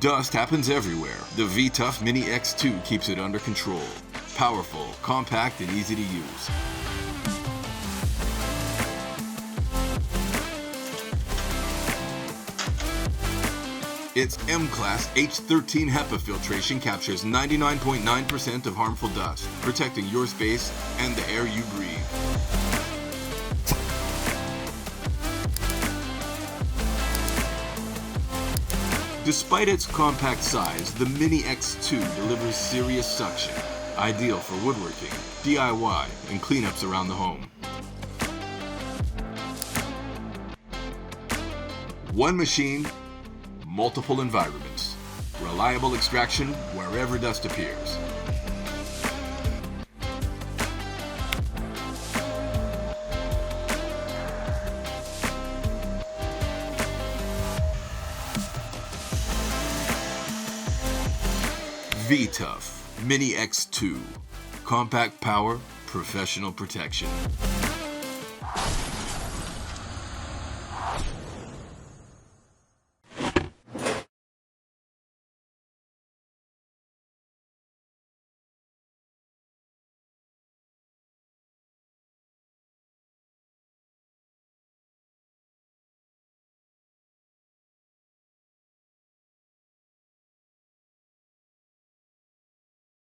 Dust happens everywhere. The V-TUF Mini X2 keeps it under control. Powerful, compact, and easy to use. Its M-Class H13 HEPA Filtration captures 99.9% of harmful dust, protecting your space and the air you breathe. Despite its compact size, the Mini X2 delivers serious suction, ideal for woodworking, DIY, and cleanups around the home. One machine, multiple environments. Reliable extraction wherever dust appears. V-TUF Mini X2. Compact power, professional protection.